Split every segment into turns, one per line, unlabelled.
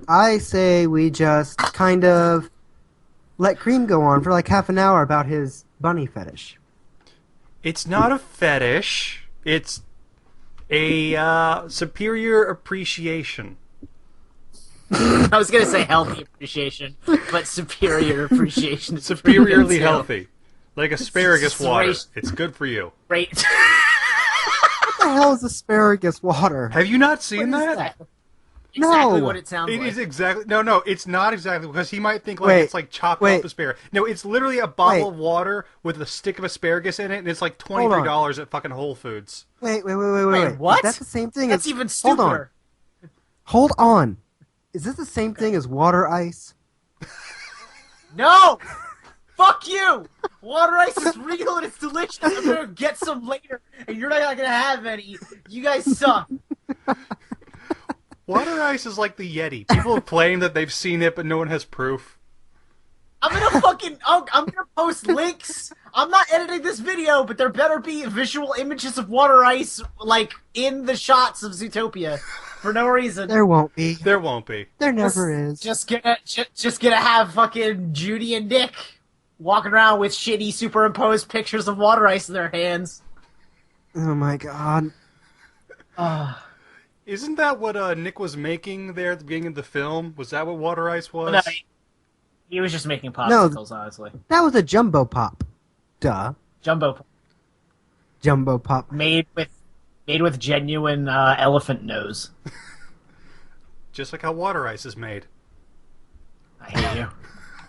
I say we just kind of let Cream go on for like half an hour about his bunny fetish.
It's not a fetish. It's a superior appreciation.
I was going to say healthy appreciation, but superior appreciation is
Superiorly healthy. Like asparagus water.
Race-
It's good for you.
Right.
What the hell is asparagus water?
Have you not seen
What is
that?
Exactly
No.
what it sounds
It
like.
is exactly... No, it's not exactly, because he might think like
Wait,
it's like chopped
wait.
up asparagus. No, it's literally a bottle
Wait.
of water with a stick of asparagus in it, and it's like
Hold on.
$23 at fucking Whole Foods.
Wait.
Wait, what?
Is that the same thing
That's
as...
even
Hold on.
stupider.
Hold on. Is this the same thing as water ice?
No! Fuck you! Water ice is real and it's delicious. I'm gonna get some later, and you're not gonna have any. You guys suck.
Water ice is like the Yeti. People have claimed that they've seen it, but no one has proof.
I'm gonna post links. I'm not editing this video, but there better be visual images of water ice, like, in the shots of Zootopia. For no reason.
There won't be.
There won't be.
There never is.
Just gonna have fucking Judy and Nick walking around with shitty superimposed pictures of water ice in their hands.
Oh my god.
Isn't that what Nick was making there at the beginning of the film? Was that what water ice was?
No, he was just making popsicles, honestly.
That was a jumbo pop. Duh.
Jumbo
Jumbo pop.
made with genuine elephant nose.
Just like how water ice is made.
I hate you.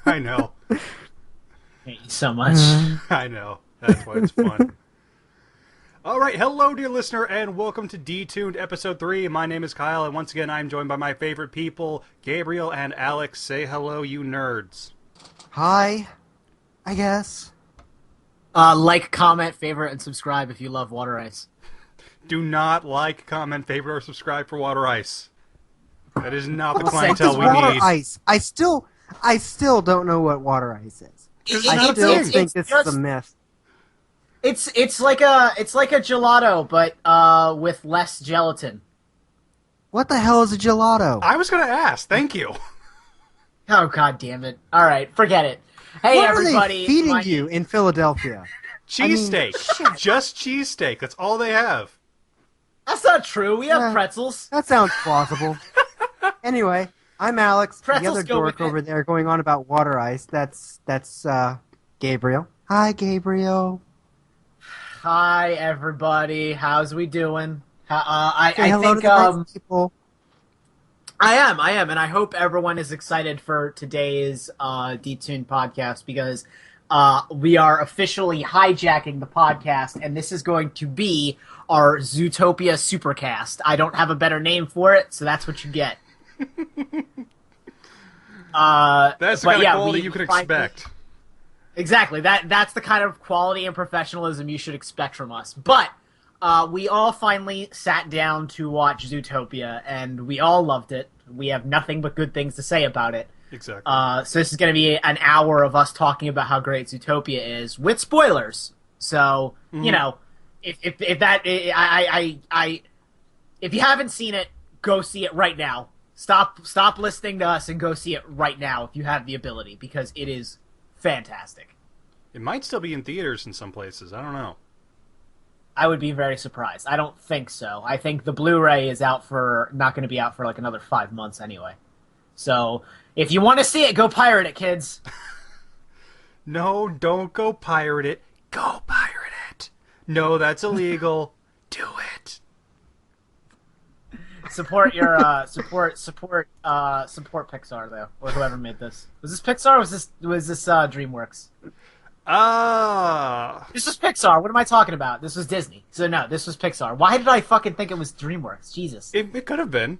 I know.
I hate you so much.
I know. That's why it's fun. Alright, hello dear listener, and welcome to DeTooned episode 3. My name is Kyle, and once again I'm joined by my favorite people, Gabriel and Alex. Say hello, you nerds.
Hi. I guess.
Like, comment, favorite, and subscribe if you love water ice.
Do not like, comment, favorite, or subscribe for water ice. That is not the
What the fuck
clientele
is
we
water
need.
ice? I still don't know what water ice is.
It's
I
not a
still
thing.
think this
just-
is a myth.
It's like a gelato, but with less gelatin.
What the hell is a gelato?
I was going to ask, thank you.
Oh, god damn it. Alright, forget it. Hey,
what
everybody.
are they feeding
my-
you in Philadelphia?
Cheesesteak.
shit.
Just cheesesteak. That's all they have.
That's not true. We have
Yeah.
pretzels.
That sounds plausible. Anyway, I'm Alex,
Pretzels
the other
go
dork
with it.
over there going on about water ice. That's Gabriel. Hi, Gabriel.
Hi, everybody. How's we doing?
Say
I
hello
think
to the nice people.
I am, and I hope everyone is excited for today's DeTooned podcast because we are officially hijacking the podcast, and this is going to be our Zootopia Supercast. I don't have a better name for it, so that's what you get.
That's the
but
kind
yeah,
of quality
we
you could
finally-
expect.
Exactly. That's the kind of quality and professionalism you should expect from us. But we all finally sat down to watch Zootopia, and we all loved it. We have nothing but good things to say about it.
Exactly.
So this is going to be an hour of us talking about how great Zootopia is with spoilers. So you know, if you haven't seen it, go see it right now. Stop listening to us and go see it right now if you have the ability, because it is fantastic.
It might still be in theaters in some places. I don't know.
I would be very surprised. I don't think so. I think the Blu-ray is not going to be out for like another 5 months anyway. So if you want to see it, go pirate it, kids.
No, don't go pirate it. Go pirate it. No, that's illegal. Do it.
Support your support Pixar though, or whoever made this. Was this Pixar? Or was this DreamWorks? This was Pixar. What am I talking about? This was Disney. So no, this was Pixar. Why did I fucking think it was DreamWorks? Jesus.
It could have been.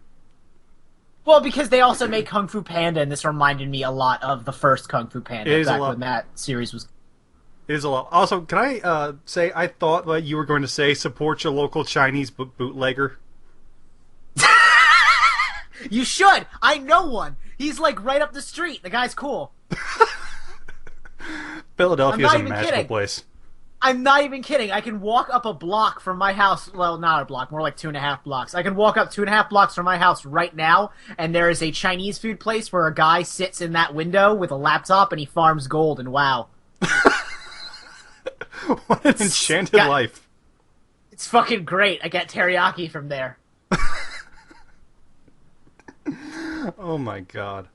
Well, because they also made Kung Fu Panda, and this reminded me a lot of the first Kung Fu Panda
It is a
back
lot.
when that series was.
It is a lot. Also, can I say I thought that you were going to say support your local Chinese bootlegger?
You should. I know one. He's like right up the street. The guy's cool.
Philadelphia
I'm
is
not
a
even
magical
kidding.
place.
I'm not even kidding. I can walk up a block from my house. Well, not a block, more like 2.5 blocks. I can walk up 2.5 blocks from my house right now, and there is a Chinese food place where a guy sits in that window with a laptop and he farms gold. And wow,
What an enchanted life.
it's fucking great. I get teriyaki from there.
Oh my god.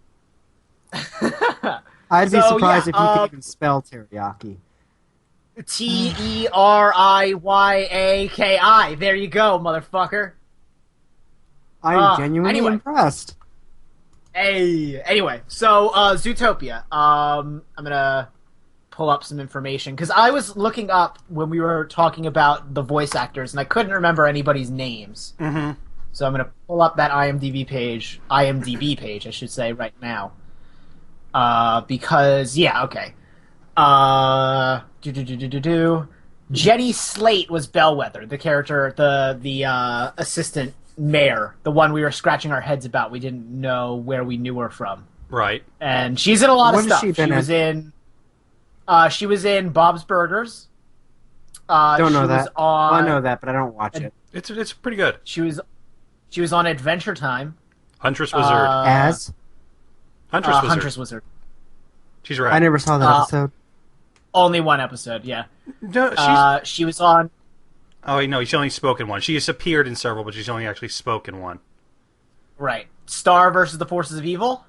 I'd be surprised if you
yeah,
could even spell teriyaki.
Teriyaki. There you go, motherfucker.
I'm genuinely
anyway.
impressed.
Hey, anyway, so Zootopia. I'm gonna pull up some information because I was looking up when we were talking about the voice actors, and I couldn't remember anybody's names.
Mm-hmm.
So I'm gonna pull up that IMDb page, I should say, right now. Because okay. Jenny Slate was Bellwether, the character, the assistant mayor, the one we were scratching our heads about. We didn't know where we knew her from.
Right.
And she's in a lot of
What has
stuff.
she been
She was in Bob's Burgers.
Don't know
she
that.
Was on,
I know that, but I don't watch it.
It's pretty good.
She was on Adventure Time.
Huntress Wizard.
As?
Huntress Wizard.
She's right.
I never saw that episode.
Only one episode, yeah.
No,
she was on.
Oh, wait, no, she's only spoken one. She has appeared in several, but she's only actually spoken one.
Right. Star versus the Forces of Evil.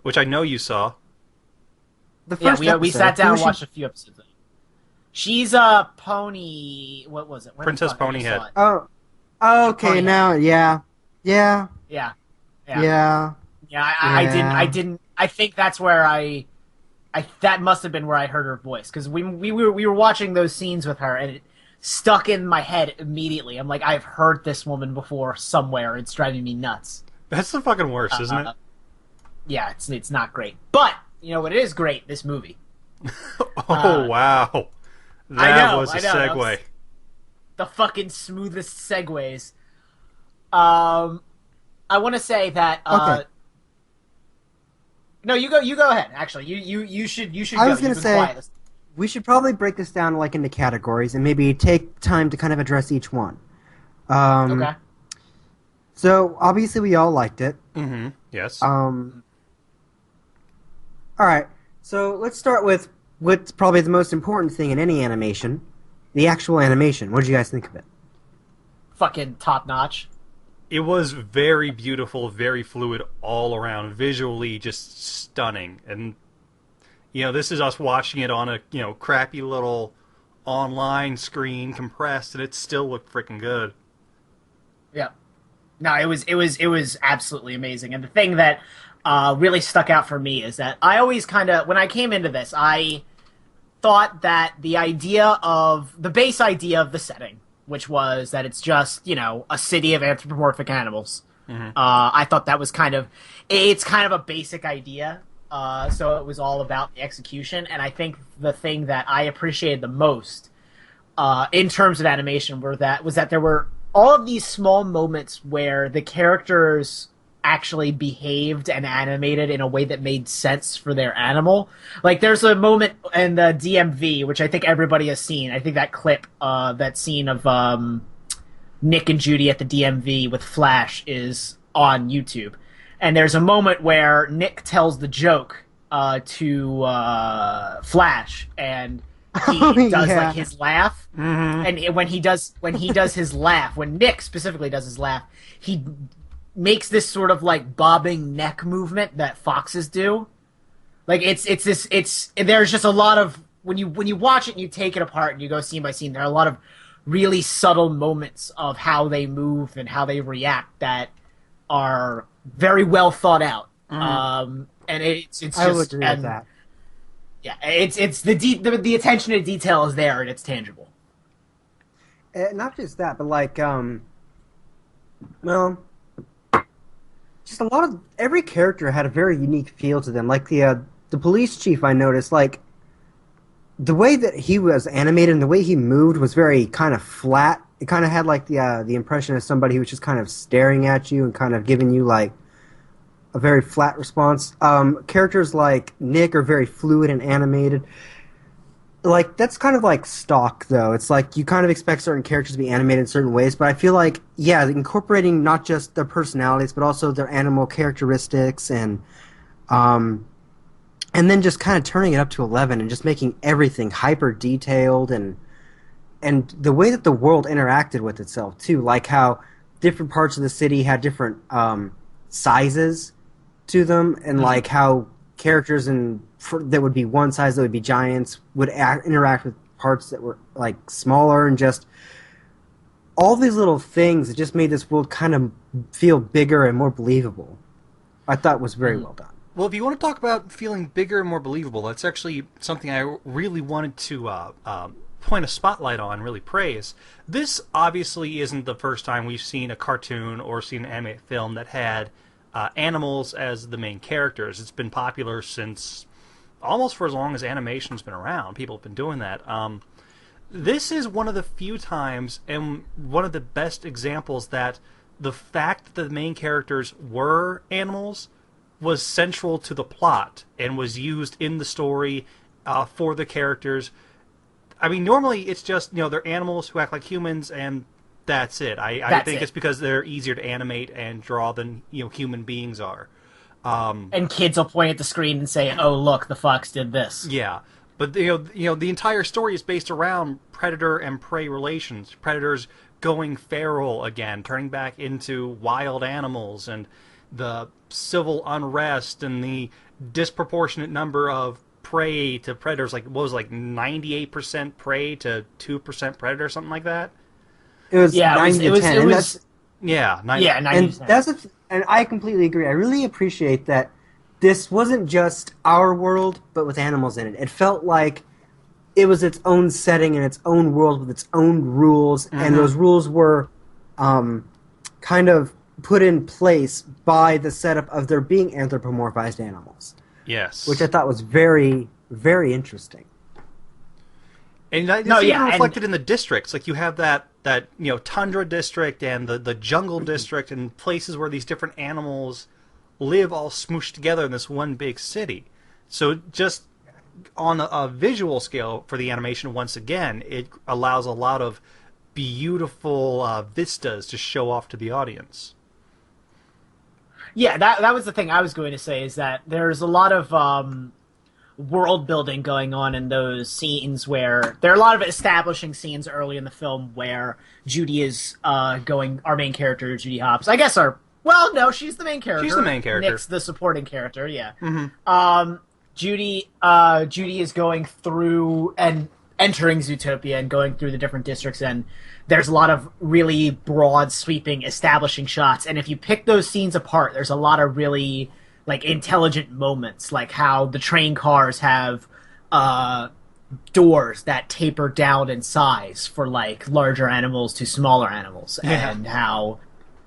Which I know you saw.
The first
Yeah, we sat down and
Who
watched a few episodes of it. She's a pony. What was it? Where
Princess
the fuck I just
Ponyhead.
saw it?
Oh, okay,
Ponyhead.
now, yeah.
Yeah.
Yeah.
I didn't. I think that's where that must have been where I heard her voice because we were watching those scenes with her and it stuck in my head immediately. I'm like, I've heard this woman before somewhere. It's driving me nuts.
That's the fucking worst, isn't it?
Yeah, it's not great, but you know what? It is great. This movie.
Wow. That was a segue.
Was the fucking smoothest segues. I want to say that.
Okay.
No, you go ahead. Actually, you should.
I was going to say, we should probably break this down like into categories and maybe take time to kind of address each one.
Okay.
So, obviously we all liked it.
Mm-hmm. Yes.
Alright, so let's start with what's probably the most important thing in any animation, the actual animation. What did you guys think of it?
Fucking top notch.
It was very beautiful, very fluid all around, visually just stunning. And, this is us watching it on a, crappy little online screen, compressed, and it still looked freaking good.
Yeah. No, it was absolutely amazing. And the thing that really stuck out for me is that I always when I came into this, I thought that the base idea of the setting, which was that it's just, a city of anthropomorphic animals. Mm-hmm. I thought that was it's kind of a basic idea. So it was all about the execution. And I think the thing that I appreciated the most in terms of animation was that there were all of these small moments where the characters actually behaved and animated in a way that made sense for their animal. Like, there's a moment in the DMV, which I think everybody has seen. I think that clip, that scene of Nick and Judy at the DMV with Flash is on YouTube. And there's a moment where Nick tells the joke to Flash, and he does like his laugh. Mm-hmm. And when he does his laugh, when Nick specifically does his laugh, he makes this sort of like bobbing neck movement that foxes do. Like there's just a lot of when you watch it and you take it apart and you go scene by scene, there are a lot of really subtle moments of how they move and how they react that are very well thought out. And it's just,
I would agree with that.
Yeah, it's the attention to detail is there and it's tangible.
Not just that, but like just a lot of every character had a very unique feel to them. Like the police chief, I noticed, like the way that he was animated and the way he moved was very kind of flat. It kind of had like the impression of somebody who was just kind of staring at you and kind of giving you like a very flat response. Characters like Nick are very fluid and animated. like that's kind of like stock though. It's like you kind of expect certain characters to be animated in certain ways, but I feel like incorporating not just their personalities but also their animal characteristics um and then just kind of turning it up to 11 and just making everything hyper detailed and the way that the world interacted with itself too, like how different parts of the city had different sizes to them, and like how characters that would be one size, that would be giants, would interact with parts that were like smaller, and just all these little things that just made this world kind of feel bigger and more believable. I thought was very well done.
Well, if you want to talk about feeling bigger and more believable, that's actually something I really wanted to point a spotlight on, really praise. This obviously isn't the first time we've seen a cartoon or seen an animated film that had animals as the main characters. It's been popular since almost for as long as animation's been around. People have been doing that. This is one of the few times and one of the best examples that the fact that the main characters were animals was central to the plot and was used in the story for the characters. I mean, normally it's just, they're animals who act like humans and that's it. I think it's because they're easier to animate and draw than human beings are.
And kids will point at the screen and say, "Oh, look, the fox did this."
Yeah, but the entire story is based around predator and prey relations. Predators going feral again, turning back into wild animals, and the civil unrest and the disproportionate number of prey to predators. Like, what was 98% prey to 2% predator, something like that.
It was 90 to 10.
It was
90%. And I completely agree. I really appreciate that this wasn't just our world, but with animals in it. It felt like it was its own setting and its own world with its own rules, and those rules were kind of put in place by the setup of there being anthropomorphized animals.
Yes.
Which I thought was very, very interesting.
And it's even reflected in the districts. Like, you have that tundra district and the jungle district, and places where these different animals live all smooshed together in this one big city. So just on a visual scale for the animation, once again, it allows a lot of beautiful vistas to show off to the audience.
Yeah, that was the thing I was going to say, is that there's a lot of world building going on in those scenes, where there are a lot of establishing scenes early in the film where Judy is our main character, Judy Hopps. I guess she's the main character.
She's the main character.
Nick's the supporting character, yeah.
Mm-hmm.
Judy is going through and entering Zootopia and going through the different districts, and there's a lot of really broad, sweeping, establishing shots. And if you pick those scenes apart, there's a lot of really intelligent moments, like how the train cars have doors that taper down in size for larger animals to smaller animals, and how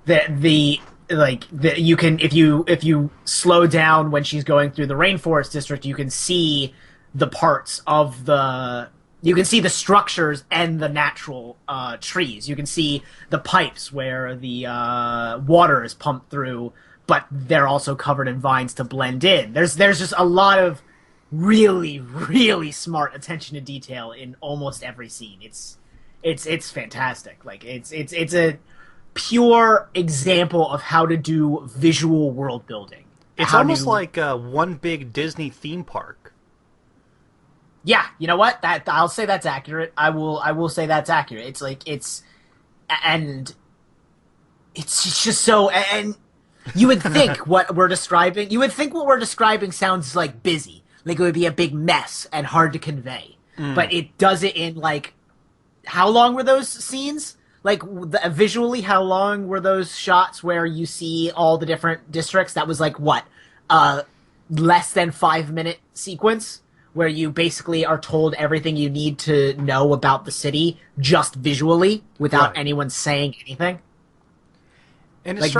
you can, if you slow down when she's going through the rainforest district, you can see the parts of you can see the structures and the natural trees. You can see the pipes where the water is pumped through, but they're also covered in vines to blend in. There's just a lot of really, really smart attention to detail in almost every scene. It's fantastic. It's a pure example of how to do visual world building.
It's almost like one big Disney theme park.
Yeah, you know what? I'll say that's accurate. I will say that's accurate. It's just so, and you would think what we're describing sounds busy. Like it would be a big mess and hard to convey. But it does it in how long were those scenes? Visually, how long were those shots where you see all the different districts? That was less than 5-minute sequence, where you basically are told everything you need to know about the city just visually without anyone saying anything. And that's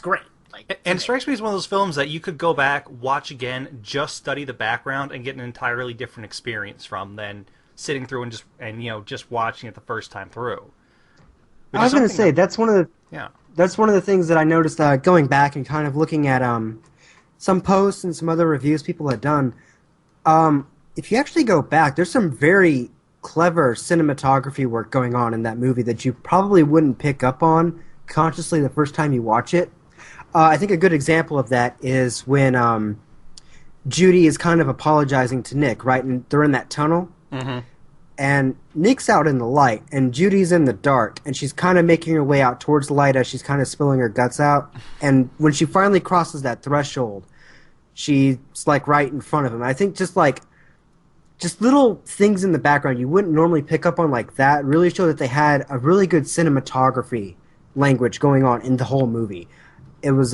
great.
And it strikes me as one of those films that you could go back, watch again, just study the background, and get an entirely different experience from than sitting through and just watching it the first time through.
I was going to say that's one of the things that I noticed going back and kind of looking at some posts and some other reviews people had done. if you actually go back, there's some very clever cinematography work going on in that movie that you probably wouldn't pick up on consciously the first time you watch it. I think a good example of that is when Judy is kind of apologizing to Nick, right? And they're in that tunnel.
Mm-hmm.
And Nick's out in the light, and Judy's in the dark, and she's kind of making her way out towards the light as she's kind of spilling her guts out. And when she finally crosses that threshold, she's like right in front of him. I think just little things in the background you wouldn't normally pick up on like that really show that they had a really good cinematography language going on in the whole movie. It was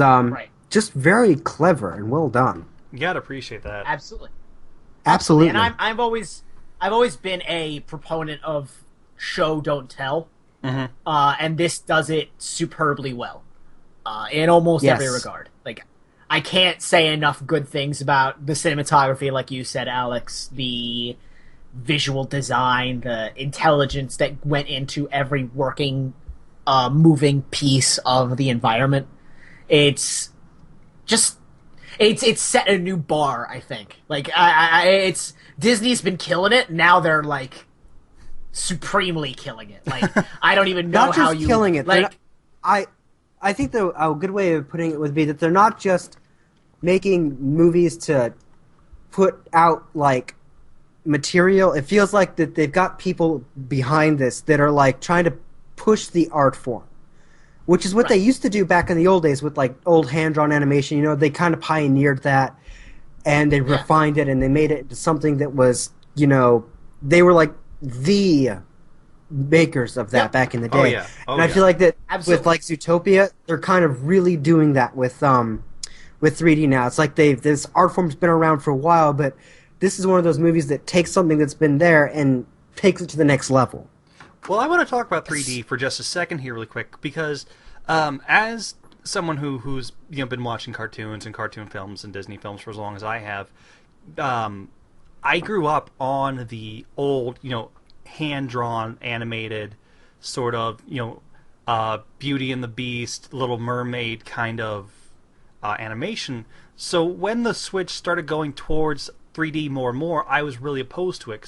just very clever and well done.
You gotta appreciate that.
Absolutely.
And I've always been a proponent of show don't tell, and this does it superbly well, in almost every regard. Like, I can't say enough good things about the cinematography, like you said, Alex. The visual design, the intelligence that went into every working, moving piece of the environment. It's set a new bar, I think. Like, it's Disney's been killing it. Now they're like supremely killing it. Like, I don't even know
not
how
just
you
killing it.
like.
I think a good way of putting it would be that they're not just making movies to put out like material. It feels like that they've got people behind this that are like trying to push the art form. Which is what they used to do back in the old days with like old hand-drawn animation. You know, they kind of pioneered that, and they refined it, and they made it into something that was, you know, they were like the makers of that back in the day.
Oh, yeah.
And I feel like that
Absolutely.
with like Zootopia, they're kind of really doing that with 3D now. It's like this art form's been around for a while, but this is one of those movies that takes something that's been there and takes it to the next level.
Well, I want to talk about 3D for just a second here, really quick, because as someone who's been watching cartoons and cartoon films and Disney films for as long as I have, I grew up on the old, hand-drawn, animated sort of, Beauty and the Beast, Little Mermaid kind of animation. So when the switch started going towards 3D more and more, I was really opposed to it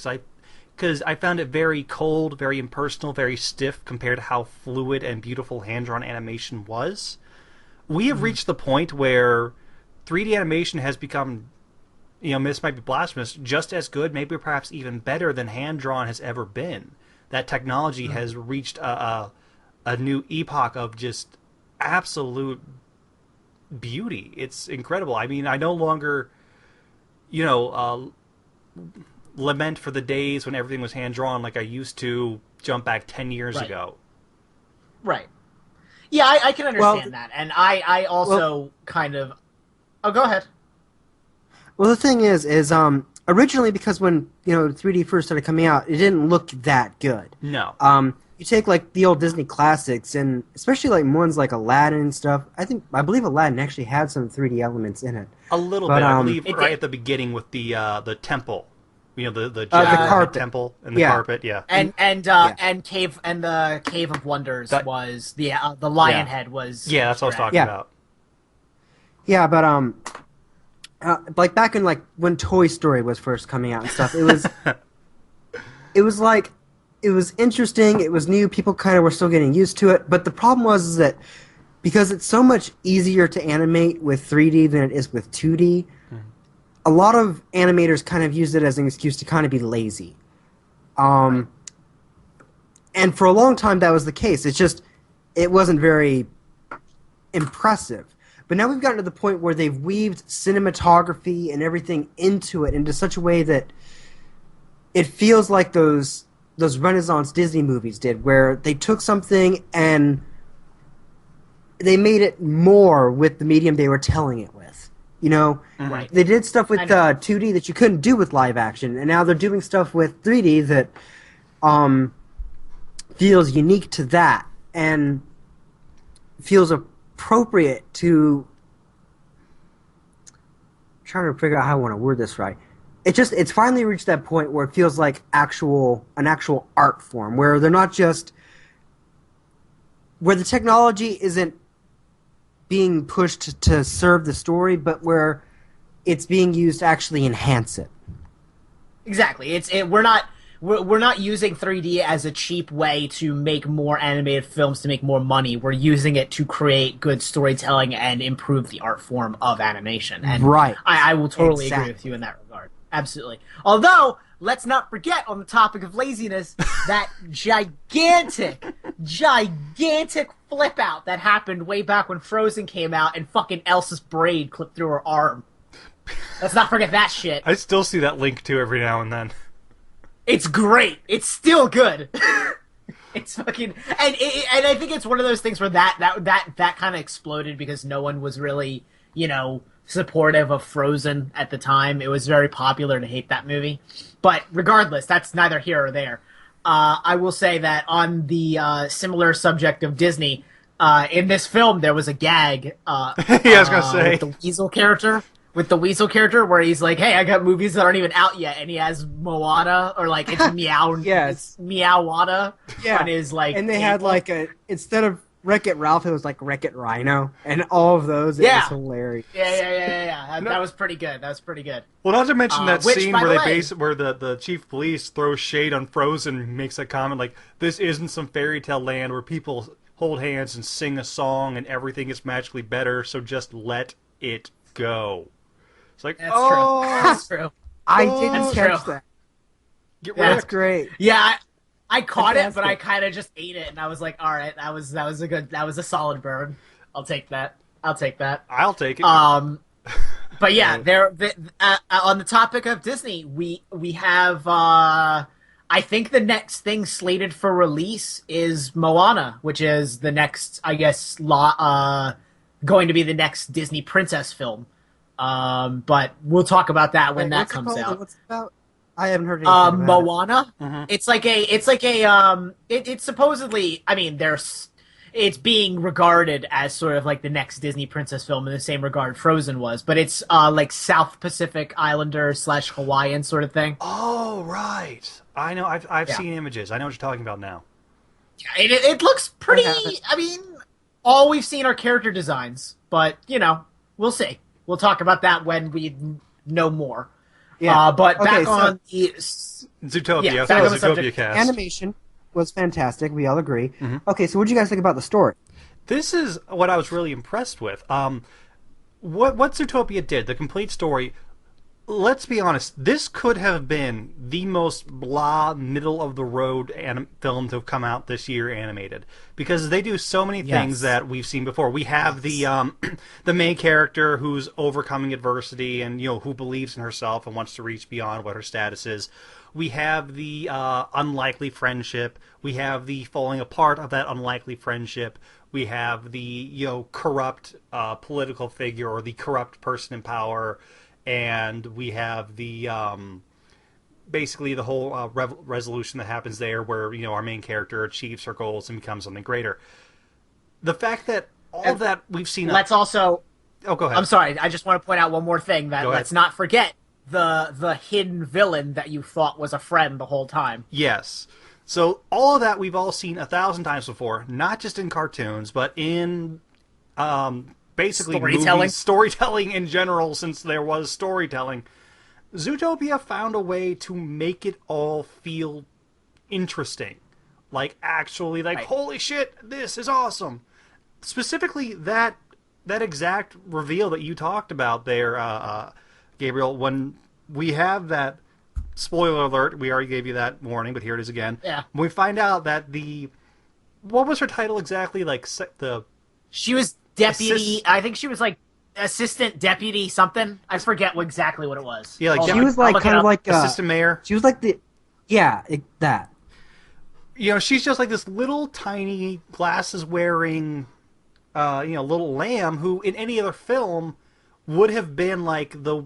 because I found it very cold, very impersonal, very stiff compared to how fluid and beautiful hand-drawn animation was. We have reached the point where 3D animation has become, this might be blasphemous, just as good, maybe perhaps even better than hand-drawn has ever been. That technology has reached a new epoch of just absolute beauty. It's incredible. I mean, I no longer, lament for the days when everything was hand-drawn like I used to jump back 10 years ago.
Right. Yeah, I can understand that. And I also kind of... Oh, go ahead.
Well, the thing is originally, because when 3D first started coming out, it didn't look that good.
No.
You take like the old Disney classics, and especially like ones like Aladdin and stuff. I believe Aladdin actually had some 3D elements in it.
A little bit, I believe, right at the beginning with the temple. The
carpet.
temple and the carpet, yeah.
And the Cave of Wonders was the lion head was.
Yeah, that's what I was talking about.
Yeah, but like back in like when Toy Story was first coming out and stuff, it was interesting, it was new, people kind of were still getting used to it, but the problem was that because it's so much easier to animate with 3D than it is with 2D, a lot of animators kind of used it as an excuse to kind of be lazy. And for a long time that was the case. It wasn't very impressive. But now we've gotten to the point where they've weaved cinematography and everything into such a way that it feels like those Renaissance Disney movies did, where they took something and they made it more with the medium they were telling it with.
Right.
They did stuff with 2D that you couldn't do with live action, and now they're doing stuff with 3D that feels unique to that and feels appropriate to... I'm trying to figure out how I want to word this right. It's finally reached that point where it feels like an actual art form, where they're not just... where the technology isn't being pushed to serve the story, but where it's being used to actually enhance it.
Exactly. We're not using 3D as a cheap way to make more animated films to make more money. We're using it to create good storytelling and improve the art form of animation. And
Right.
I will totally
Exactly.
agree with you in that regard. Absolutely. Although, let's not forget on the topic of laziness that gigantic flip out that happened way back when Frozen came out and fucking Elsa's braid clipped through her arm. Let's not forget that shit.
I still see that link too every now and then.
It's great. It's still good. It's fucking and I think it's one of those things where that kind of exploded because no one was really, supportive of Frozen at the time. It was very popular to hate that movie. But regardless, that's neither here or there. I will say that on the similar subject of Disney, in this film there was a gag.
Yeah, I was gonna say
with the Weasel character. With the Weasel character, where he's like, "Hey, I got movies that aren't even out yet," and he has Moana, or like it's Meow,
Yes.
it's Meowana
Yeah.
on his like.
And they had like instead of Wreck-It Ralph, it was like Wreck-It Rhino, and all of those. It
Yeah.
was hilarious.
Yeah. That was pretty good. That was pretty good.
Well, not to mention that
which,
scene
by
where
the way-
where the chief of police throws shade on Frozen, makes that comment like, "This isn't some fairy tale land where people hold hands and sing a song and everything is magically better. So just let it go." It's like,
That's
oh,
true. That's true.
I
Oh,
didn't
that's
catch
true.
that.
get
Yeah.
That's
wrecked.
great.
Yeah, I caught it, but I
Fantastic.
kind of just ate it, and I was like, "All right, that was a solid burn. I'll take that.
I'll take it.
But yeah, on the topic of Disney, we have I think the next thing slated for release is Moana, which is the next, I guess, going to be the next Disney princess film. But we'll talk about that when that
What's it
comes
called?
out.
What's it about? I haven't heard anything about it.
Moana.
Mhm.
It's supposedly, I mean, it's being regarded as sort of like the next Disney princess film in the same regard Frozen was, but it's like South Pacific Islander / Hawaiian sort of thing.
Oh, right. I know. I've
Yeah.
seen images. I know what you're talking about now.
It looks pretty.
I haven't.
I mean, all we've seen are character designs, but we'll see. We'll talk about that when we know more.
Yeah.
But
Okay,
back
so-
on the
Zootopia.
Yeah,
That's
back
the
on the subject.
Zootopia-cast.
Animation was fantastic. We all agree.
Mhm.
Okay, so what do you guys think about the story?
This is what I was really impressed with. What Zootopia did, the complete story. Let's be honest. This could have been the most blah, middle of the road film to have come out this year, animated, because they do so many things
Yes.
that we've seen before. We have the the main character who's overcoming adversity and who believes in herself and wants to reach beyond what her status is. We have the unlikely friendship. We have the falling apart of that unlikely friendship. We have the corrupt political figure or the corrupt person in power, and we have the basically the whole resolution that happens there, where our main character achieves her goals and becomes something greater. The fact that all that we've seen.
let's also.
Oh, go ahead.
I'm sorry. I just want to point out one more thing that
Go ahead.
let's not forget the hidden villain that you thought was a friend the whole time.
Yes. So all of that we've all seen 1,000 times before, not just in cartoons, but in basically
Storytelling.
movies, storytelling in general, since there was storytelling. Zootopia found a way to make it all feel interesting. Like, actually, like,
Right.
holy shit, this is awesome. Specifically, that exact reveal that you talked about there, Gabriel, when we have that, spoiler alert, we already gave you that warning, but here it is again.
Yeah.
When we find out that what was her title exactly? Like,
She was deputy.
Assist-
I think she was like assistant deputy something. I forget exactly what it was.
Yeah, like
Hold
she
on,
was
I'll
like
look it
kind of
up.
like
assistant mayor.
she was like that.
She's just like this little tiny glasses wearing, little lamb who in any other film would have been like the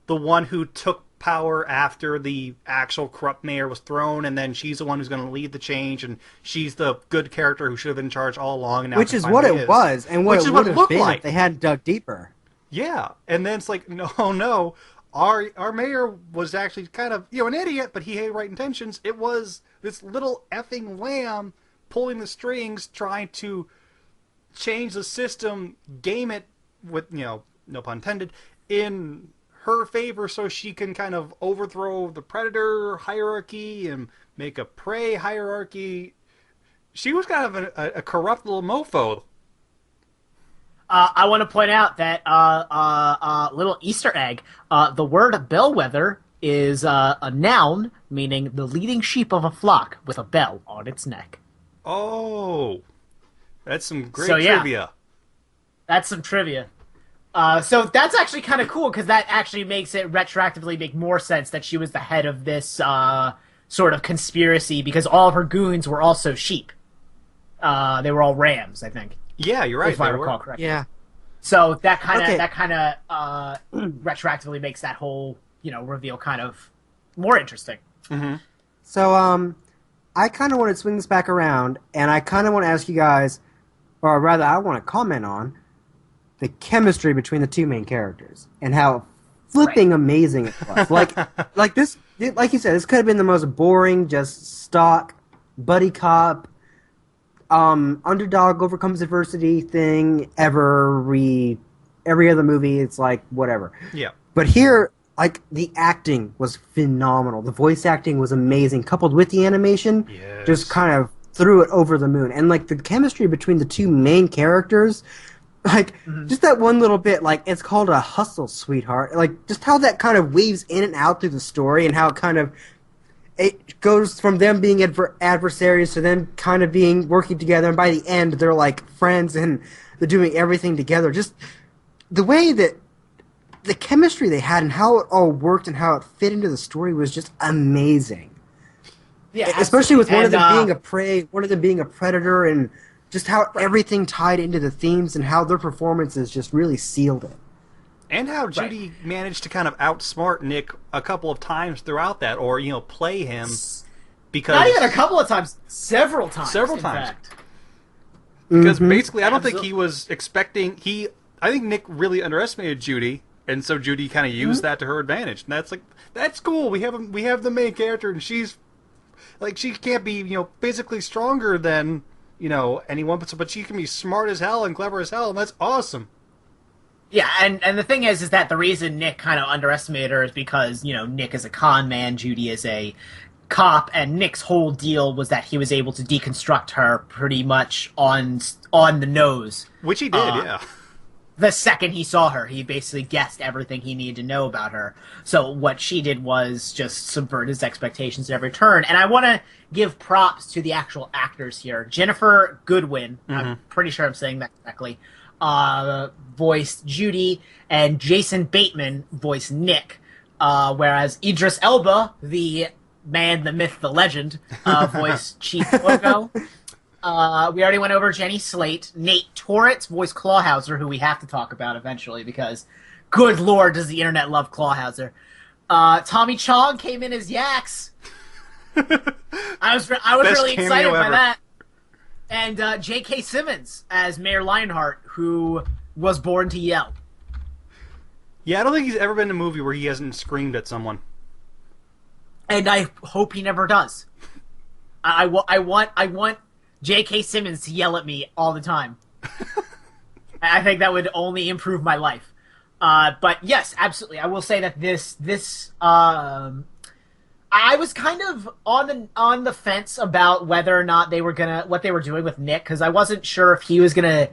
one who took power after the actual corrupt mayor was thrown, and then she's the one who's going to lead the change, and she's the good character who should have been in charge all along. And now
Which
she
is what
finally
it was, and what
Which
it
is what
would
it
have
looked
been
like.
if they hadn't dug deeper.
Yeah, and then it's like, no, our mayor was actually kind of an idiot, but he had right intentions. It was this little effing lamb pulling the strings, trying to change the system, game it with no pun intended, in her favor so she can kind of overthrow the predator hierarchy and make a prey hierarchy. She was kind of a corrupt little mofo.
I want to point out that little Easter egg. The word bellwether is a noun meaning the leading sheep of a flock with a bell on its neck.
Oh, that's some great
yeah.
trivia.
That's some trivia. So that's actually kind of cool because that actually makes it retroactively make more sense that she was the head of this sort of conspiracy because all of her goons were also sheep. They were all rams, I think.
Yeah, you're right.
If I recall correctly.
Yeah.
So that kind of retroactively makes that whole reveal kind of more interesting.
Mm-hmm.
So I kind of want to swing this back around, and I kind of want to ask you guys, or rather, I want to comment on the chemistry between the two main characters and how flipping amazing it was. like this, like you said, this could have been the most boring, just stock buddy cop. Underdog overcomes adversity thing ever. Every other movie, it's like whatever.
Yeah.
But here, like the acting was phenomenal. The voice acting was amazing, coupled with the animation, just kind of threw it over the moon. And like the chemistry between the two main characters, like just that one little bit, like it's called a hustle, sweetheart. Like just how that kind of weaves in and out through the story, and how it kind of. It goes from them being adversaries to them kind of being working together, and by the end, they're like friends and they're doing everything together. Just the way that the chemistry they had and how it all worked and how it fit into the story was just amazing.
Yeah,
especially with one of them being a prey, one of them being a predator, and just how everything tied into the themes and how their performances just really sealed it.
And how Judy managed to kind of outsmart Nick a couple of times throughout that, or play him, because
not even a couple of times, several times.
In fact. Because basically, I don't think he was expecting. I think Nick really underestimated Judy, and so Judy kind of used that to her advantage. And that's cool. We have the main character, and she's like she can't be physically stronger than anyone, but she can be smart as hell and clever as hell, and that's awesome.
Yeah, and the thing is that the reason Nick kind of underestimated her is because, Nick is a con man, Judy is a cop, and Nick's whole deal was that he was able to deconstruct her pretty much on the nose.
Which he did, yeah.
The second he saw her, he basically guessed everything he needed to know about her. So what she did was just subvert his expectations at every turn. And I want to give props to the actual actors here. Jennifer Goodwin, I'm pretty sure I'm saying that correctly, voiced Judy, and Jason Bateman voiced Nick, whereas Idris Elba, the man, the myth, the legend, voiced Chief Logo. We already went over Jenny Slate. Nate Torrance voiced Clawhauser, who we have to talk about eventually because, good lord, does the internet love Clawhauser. Tommy Chong came in as Yax. I was really excited by that. And J.K. Simmons as Mayor Lionheart, who was born to yell.
Yeah, I don't think he's ever been in a movie where he hasn't screamed at someone.
And I hope he never does. I want J.K. Simmons to yell at me all the time. I think that would only improve my life. But yes, absolutely. I will say that this I was kind of on the fence about whether or not what they were doing with Nick, because I wasn't sure if he was gonna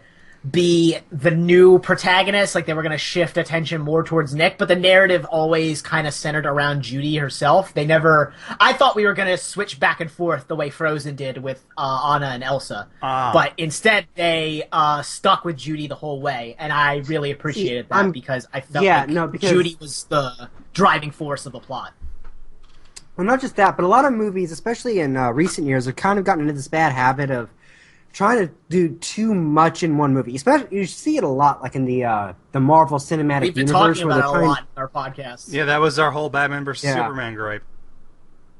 be the new protagonist, like they were gonna shift attention more towards Nick, but the narrative always kind of centered around Judy herself. I thought we were gonna switch back and forth the way Frozen did with Anna and Elsa, but instead they stuck with Judy the whole way, and I really appreciated that because I felt because Judy was the driving force of the plot.
Well, not just that, but a lot of movies, especially in recent years, have kind of gotten into this bad habit of trying to do too much in one movie. Especially, you see it a lot, like in the Marvel Cinematic
We've been
Universe,
talking about it a lot in our podcast.
Yeah, that was our whole Batman vs Superman gripe.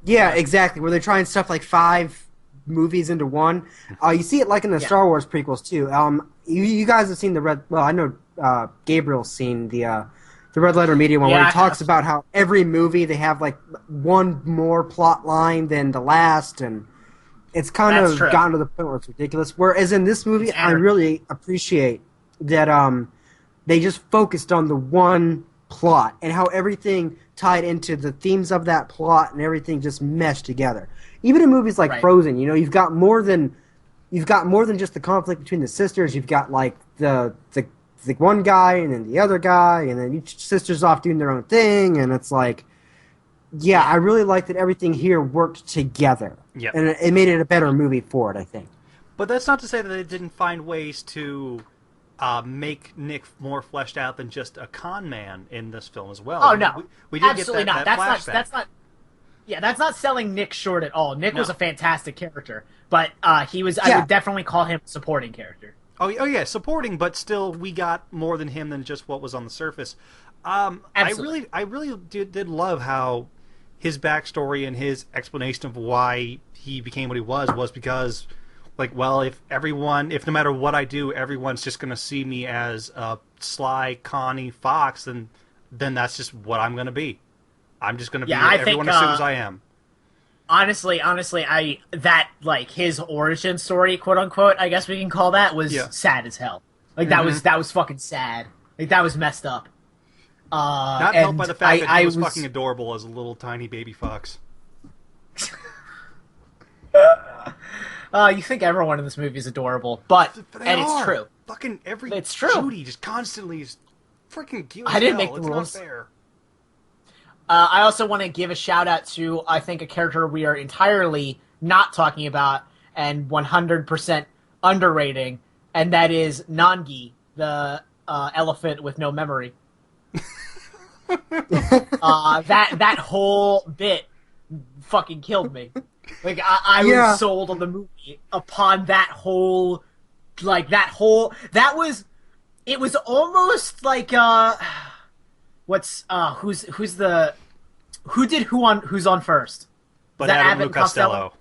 Yeah, exactly. Where they're trying stuff like 5 movies into one. You see it like in the Star Wars prequels too. You guys have seen the Red. Well, I know Gabriel's seen the Red Letter Media one, where he talks about how every movie they have like one more plot line than the last, and it's kind of gotten to the point where it's ridiculous. Whereas in this movie, I really appreciate that they just focused on the one plot and how everything tied into the themes of that plot and everything just meshed together. Even in movies like Frozen, you know, you've got more than just the conflict between the sisters. You've got like the one guy and then the other guy, and then each sister's off doing their own thing, and it's like, yeah, I really like that everything here worked together.
Yep.
And it made it a better movie for it, I think.
But that's not to say that they didn't find ways to make Nick more fleshed out than just a con man in this film as well.
Oh, no.
We did
absolutely
get
not.
that flashback.
That's not selling Nick short at all. Nick was a fantastic character, but he was.
Yeah.
I would definitely call him a supporting character.
Oh yeah, supporting, but still, we got more than him than just what was on the surface.
Absolutely.
I really did love how his backstory and his explanation of why he became what he was because, like, well, if no matter what I do, everyone's just going to see me as a sly, conny fox, then that's just what I'm going to be. I'm just going to be what everyone assumes I am.
Honestly, his origin story, quote unquote, I guess we can call that, was sad as hell. Like that was fucking sad. Like that was messed up.
Not helped by the fact that he was fucking adorable as a little tiny baby fox.
You think everyone in this movie is adorable, but it's true.
Fucking
it's true.
Judy just constantly is freaking cute.
I didn't make the rules.
Not fair.
I also want to give a shout out to, I think, a character we are entirely not talking about and 100% underrating, and that is Nangi, the elephant with no memory. That whole bit fucking killed me. Like I was sold on the movie upon that whole. It was almost like who's on first?
But Abbott and Costello.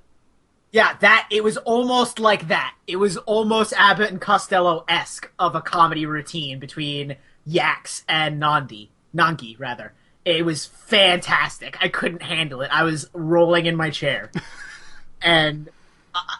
Yeah, it was almost like that. It was almost Abbott and Costello-esque of a comedy routine between Yax and Nangi, rather. It was fantastic. I couldn't handle it. I was rolling in my chair. and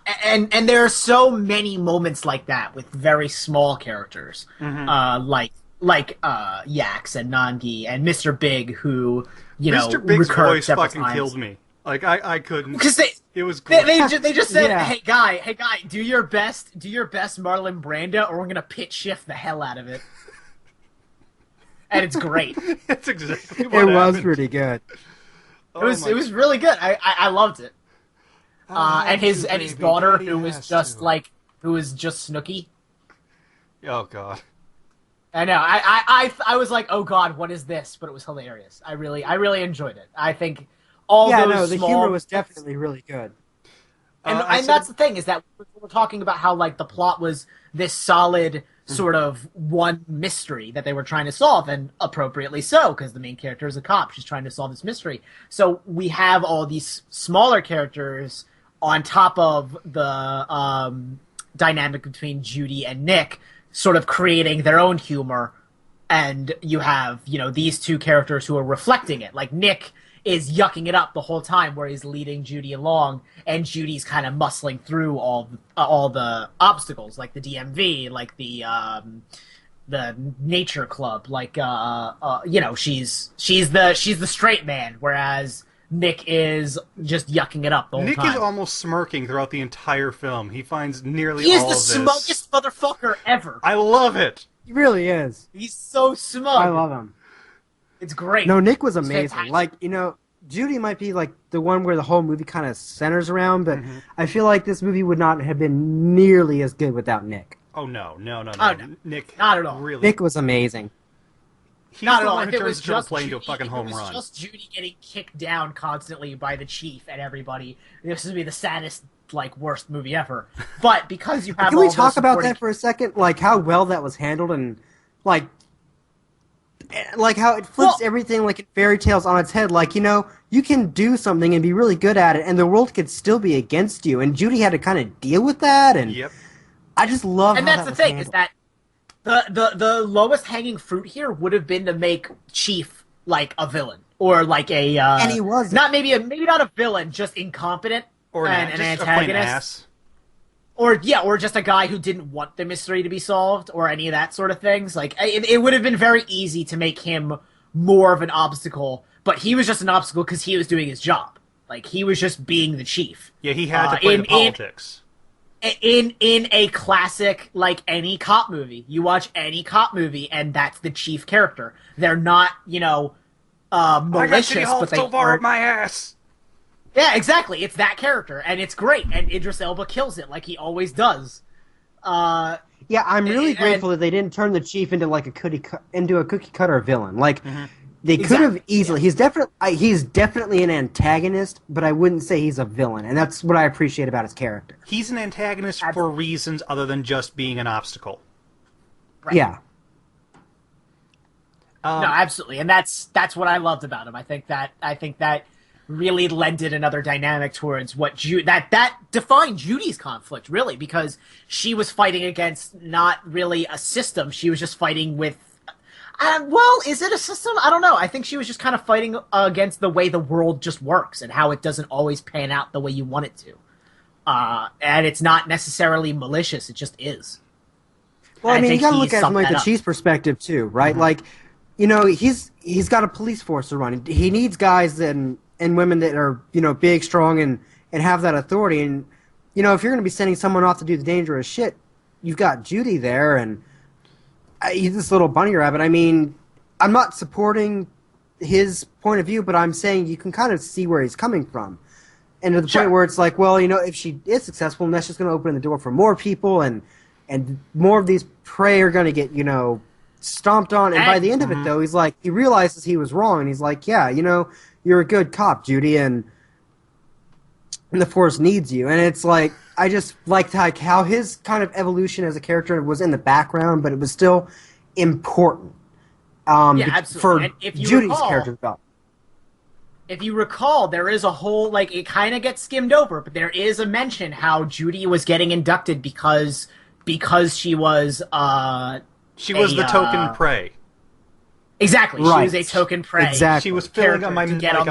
there are so many moments like that with very small characters. Mm-hmm. Like Yax and Nangi and Mr. Big, who,
Mr. Big's voice fucking
times.
Killed me. Like I couldn't.
Because
it was great.
They just said, hey guy, do your best Marlon Brando, or we're gonna pitch shift the hell out of it. And it's great.
That's exactly what happened.
Was pretty good.
It was really good. I loved it. And his daughter, who was just Snooki.
Oh god.
I know. I was like, oh god, what is this? But it was hilarious. I really enjoyed it. I think the
humor was definitely really good.
And that's the thing, is that we're talking about how like the plot was this solid sort of one mystery that they were trying to solve, and appropriately so, because the main character is a cop. She's trying to solve this mystery. So we have all these smaller characters on top of the dynamic between Judy and Nick, sort of creating their own humor, and you have, these two characters who are reflecting it. Like Nick is yucking it up the whole time, where he's leading Judy along, and Judy's kind of muscling through all the obstacles, like the DMV, like the nature club, like she's the straight man, whereas Nick is just yucking it up the whole time.
Nick is almost smirking throughout the entire film. He finds nearly
all
of this.
He is the smugest motherfucker ever.
I love it.
He really is.
He's so smug.
I love him.
It's great.
No, Nick was amazing. Like, Judy might be like the one where the whole movie kind of centers around, but I feel like this movie would not have been nearly as good without Nick.
Oh no.
Oh, no.
Nick,
not at all.
Really,
Nick was amazing.
He's not at all. If it was just playing to a fucking home run.
Just Judy getting kicked down constantly by the chief and everybody, this would be the saddest, worst movie ever. But because you have,
can we talk about that for a second? Like how well that was handled, and like how it flips everything like in fairy tales on its head. Like, you can do something and be really good at it, and the world could still be against you. And Judy had to kind of deal with that, and I just love.
And that's the thing, is that the lowest hanging fruit here would have been to make Chief like a villain, or like a
and he was
maybe not a villain, just incompetent, or an antagonist. Or just a guy who didn't want the mystery to be solved, or any of that sort of things. Like, it would have been very easy to make him more of an obstacle, but he was just an obstacle because he was doing his job. Like, he was just being the chief.
Yeah, he had to play the politics.
In a classic, like, any cop movie. You watch any cop movie, and that's the chief character. They're not, malicious,
I got City Hall
but they
so far
are...
up my ass.
Yeah, exactly. It's that character, and it's great. And Idris Elba kills it, like he always does.
Yeah, I'm really grateful that they didn't turn the chief into like a cookie cutter villain. Like they could have easily. Yeah. He's definitely an antagonist, but I wouldn't say he's a villain, and that's what I appreciate about his character.
He's an antagonist for reasons other than just being an obstacle.
Right. Yeah.
No, absolutely, and that's what I loved about him. I think that really lended another dynamic towards what that defined Judy's conflict, really, because she was fighting against not really a system. She was just fighting with, well, is it a system? I don't know. I think she was just kind of fighting against the way the world just works and how it doesn't always pan out the way you want it to. And it's not necessarily malicious. It just is.
Well, I mean, you gotta look at it from like the chief's perspective too, right? Like, he's got a police force to run. He needs guys and women that are, big, strong, and have that authority. And, if you're going to be sending someone off to do the dangerous shit, you've got Judy there, and he's this little bunny rabbit. I mean, I'm not supporting his point of view, but I'm saying you can kind of see where he's coming from. And to the point where it's like, well, if she is successful, that's just going to open the door for more people, and more of these prey are going to get, stomped on. And by the end of it, though, he's like, he realizes he was wrong, and he's like, yeah, you're a good cop, Judy, and the force needs you. And it's like, I just liked how his kind of evolution as a character was in the background, but it was still important for Judy's character development.
If you recall, there is a whole, like, it kind of gets skimmed over, but there is a mention how Judy was getting inducted because she was
the token prey.
Exactly,
right.
She was a token prey.
Exactly. She was filling a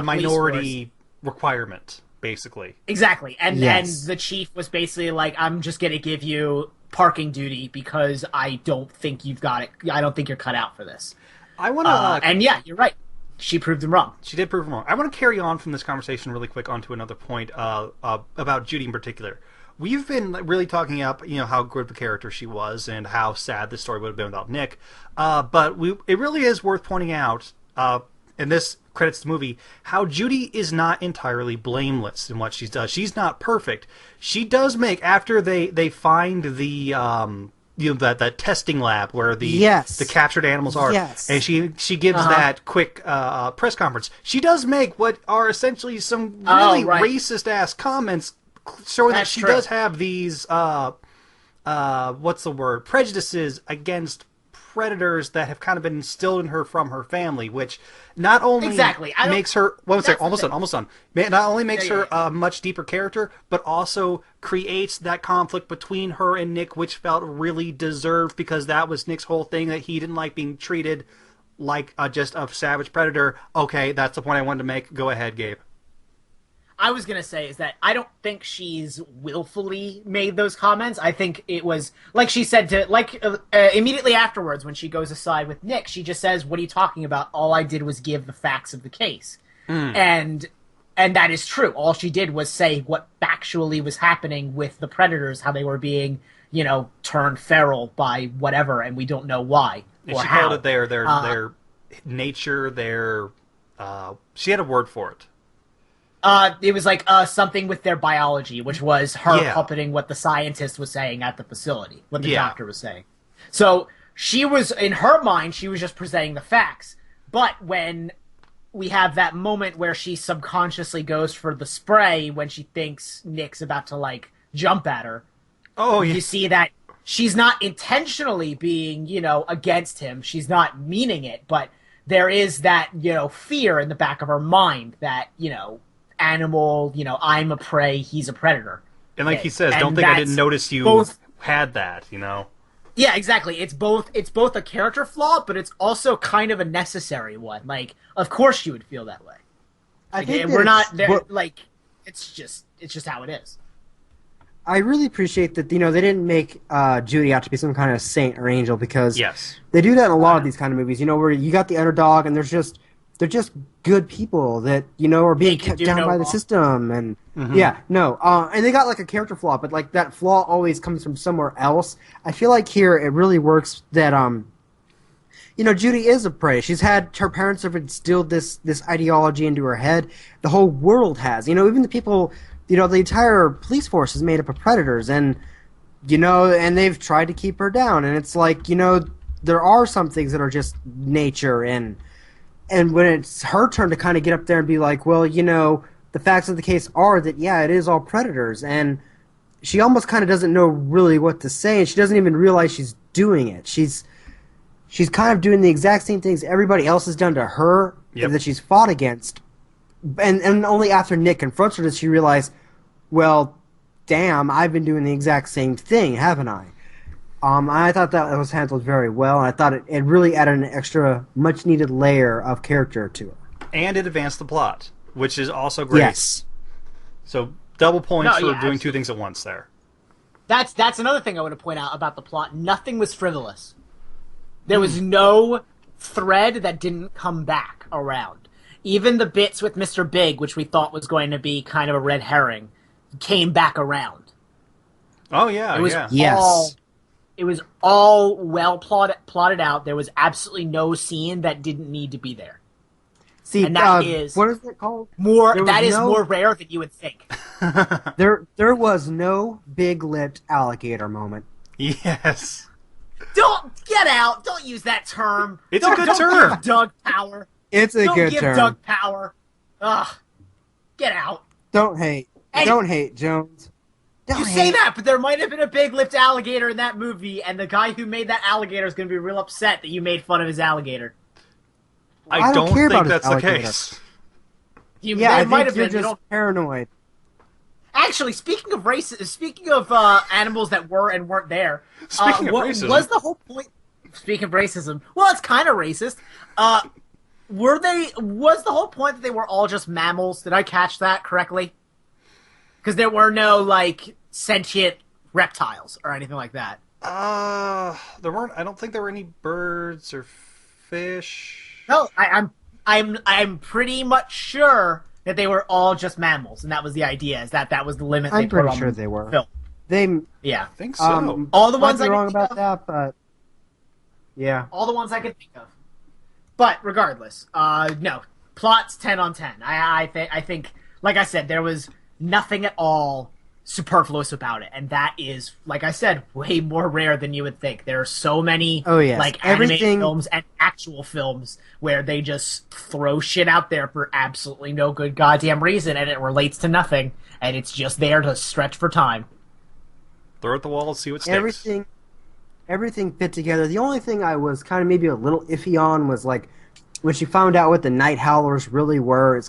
minority requirement, basically.
Exactly, and the chief was basically like, I'm just going to give you parking duty because I don't think you've got it. I don't think you're cut out for this.
I want to...
and yeah, you're right. She proved him wrong.
She did prove him wrong. I want to carry on from this conversation really quick onto another point about Judy in particular. We've been really talking up, how good of a character she was and how sad this story would have been without Nick. But it really is worth pointing out, and this credits the movie, how Judy is not entirely blameless in what she does. She's not perfect. She does make, after they find the that testing lab where the captured animals are, and she gives that quick press conference. She does make what are essentially some really racist ass comments, showing that she does have these prejudices against predators that have kind of been instilled in her from her family, which not only makes her almost done. Not only makes her a much deeper character, but also creates that conflict between her and Nick, which felt really deserved, because that was Nick's whole thing, that he didn't like being treated like just a savage predator. Okay, that's the point I wanted to make. Go ahead, Gabe.
I was going to say is that I don't think she's willfully made those comments. I think it was, like she said, immediately afterwards when she goes aside with Nick, she just says, what are you talking about? All I did was give the facts of the case. And that is true. All she did was say what factually was happening with the predators, how they were being, turned feral by whatever, and we don't know why
and
or
she
how.
called it their nature, she had a word for it.
It was like something with their biology, which was her puppeting what the scientist was saying at the facility, what the doctor was saying. So she was, in her mind, she was just presenting the facts. But when we have that moment where she subconsciously goes for the spray when she thinks Nick's about to, jump at her, you see that she's not intentionally being, against him. She's not meaning it, but there is that, fear in the back of her mind that, animal, I'm a prey, he's a predator.
And like he says, don't think I didn't notice you had that,
Yeah, exactly. It's both a character flaw, but it's also kind of a necessary one. Like, of course you would feel that way.
I think
we're not there. It's just how it is.
I really appreciate that, they didn't make Judy out to be some kind of saint or angel, because
Yes.
they do that in a lot of these kind of movies, where you got the underdog and they're just good people that, are being kept down by the system. And and they got like a character flaw, but like that flaw always comes from somewhere else. I feel like here it really works that, Judy is a prey. Her parents have instilled this ideology into her head. The whole world has, even the people, the entire police force is made up of predators, and and they've tried to keep her down. And it's like, there are some things that are just nature, and when it's her turn to kind of get up there and be like, well, the facts of the case are that, yeah, it is all predators, and she almost kind of doesn't know really what to say, and she doesn't even realize she's doing it. She's kind of doing the exact same things everybody else has done to her, that she's fought against. And only after Nick confronts her does she realize, well, damn, I've been doing the exact same thing, haven't I? I thought that was handled very well, and I thought it really added an extra, much-needed layer of character to her.
And it advanced the plot, which is also great.
Yes.
So double points for doing two things at once there.
That's another thing I want to point out about the plot. Nothing was frivolous. There was no thread that didn't come back around. Even the bits with Mr. Big, which we thought was going to be kind of a red herring, came back around.
Oh, yeah,
It was all well plotted out. There was absolutely no scene that didn't need to be there.
See,
and that is
what is it called?
More rare than you would think.
There was no big-lipped alligator moment.
Yes.
Don't get out. Don't use that term.
It's a good term.
Give Doug power.
It's a good term.
Don't give Doug power. Ugh. Get out.
Don't hate. Don't hate, Jones.
You say that, but there might have been a big-lipped alligator in that movie, and the guy who made that alligator is going to be real upset that you made fun of his alligator.
I don't think that's the case.
I think you're just paranoid.
Actually, speaking of animals that were and weren't there,
speaking of racism,
was the whole point? Speaking of racism, well, it's kind of racist. Was the whole point that they were all just mammals? Did I catch that correctly? Because there were no like sentient reptiles or anything like that.
There weren't. I don't think there were any birds or fish.
No, I'm pretty much sure that they were all just mammals, and that was the idea. Is that was the limit?
I'm pretty sure they were.
Film.
I think so.
All the ones
I
I
wrong
can
about
think
that, but yeah,
all the ones I can think of. But regardless, no, plot's 10 on 10. I think, like I said, there was nothing at all superfluous about it, and that is, like I said, way more rare than you would think. There are so many animated films and actual films where they just throw shit out there for absolutely no good goddamn reason, and it relates to nothing, and it's just there to stretch for time.
Throw it at the wall and see what sticks.
Everything fit together. The only thing I was kind of maybe a little iffy on was like when she found out what the night howlers really were.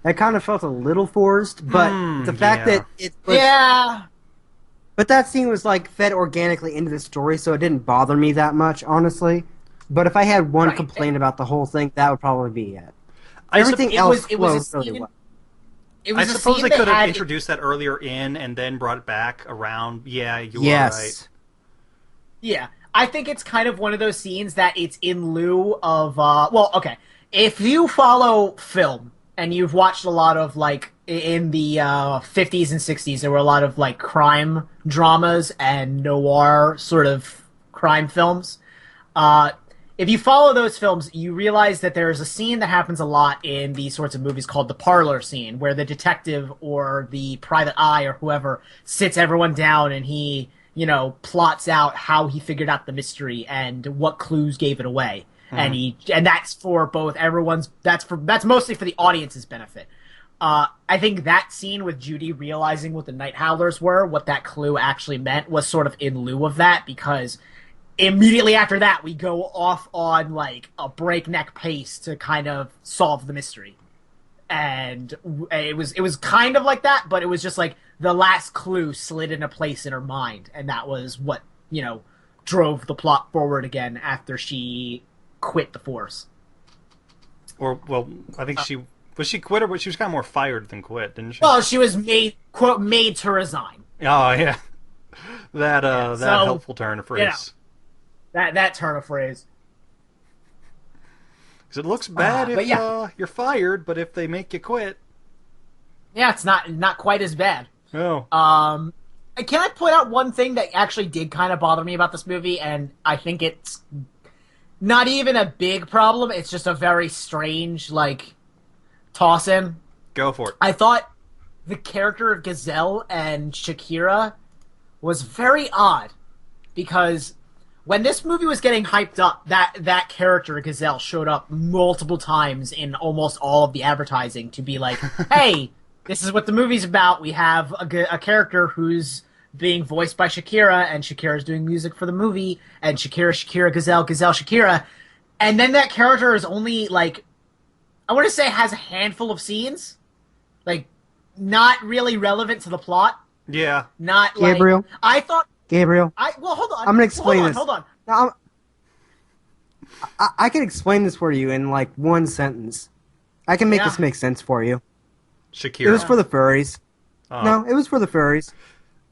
That kind of felt a little forced, but the fact that it was, but that scene was like fed organically into the story, so it didn't bother me that much, honestly. But if I had one complaint about the whole thing, that would probably be it. Everything else flows really well.
I suppose they could have introduced that earlier in and then brought it back around. Yeah, you are right.
Yeah, I think it's kind of one of those scenes that it's in lieu of, if you follow film and you've watched a lot of, like, in the 50s and 60s, there were a lot of, like, crime dramas and noir sort of crime films. If you follow those films, you realize that there's a scene that happens a lot in these sorts of movies called the parlor scene, where the detective or the private eye or whoever sits everyone down and he plots out how he figured out the mystery and what clues gave it away. And that's for both that's mostly for the audience's benefit. I think that scene with Judy realizing what the night howlers were, what that clue actually meant, was sort of in lieu of that, because immediately after that we go off on like a breakneck pace to kind of solve the mystery. And it was kind of like that, but it was just like the last clue slid into place in her mind, and that was what, drove the plot forward again after she quit the force.
I think she quit, or she was kind of more fired than quit, didn't she?
Well, she was made to resign.
Oh yeah, that
So,
helpful turn of
you know,
phrase.
that turn of phrase.
Because it looks bad
But
if
yeah.
you're fired, but if they make you quit,
Yeah, it's not quite as bad.
oh,
Can I point out one thing that actually did kind of bother me about this movie, and I think it's not even a big problem. It's just a very strange, like, toss in.
go for it.
I thought the character of Gazelle and Shakira was very odd because when this movie was getting hyped up, that character Gazelle showed up multiple times in almost all of the advertising to be like, "Hey, this is what the movie's about. We have a character who's being voiced by Shakira, and Shakira's doing music for the movie, and Shakira, Gazelle, Shakira." And then that character is only, like, I want to say has a handful of scenes. Like, not really relevant to the plot.
Yeah,
Not like...
Gabriel?
I thought...
Gabriel,
Well, hold on.
I'm gonna explain this.
Hold on.
now, I can explain this for you in like one sentence. I can make
Yeah.
this make sense for you.
Shakira.
It was for the furries.
Oh.
No, it was for the furries.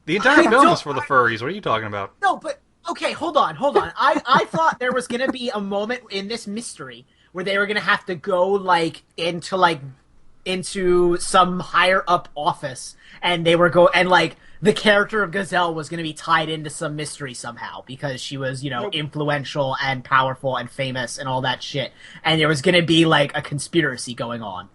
The entire
I
film
don't-
was for the furries. What are you talking about?
No, but... Okay, hold on. I thought there was going to be a moment in this mystery where they were going to have to go, like, into some higher up office, and they were and like the character of Gazelle was going to be tied into some mystery somehow because she was, influential and powerful and famous and all that shit, and there was going to be like a conspiracy going on,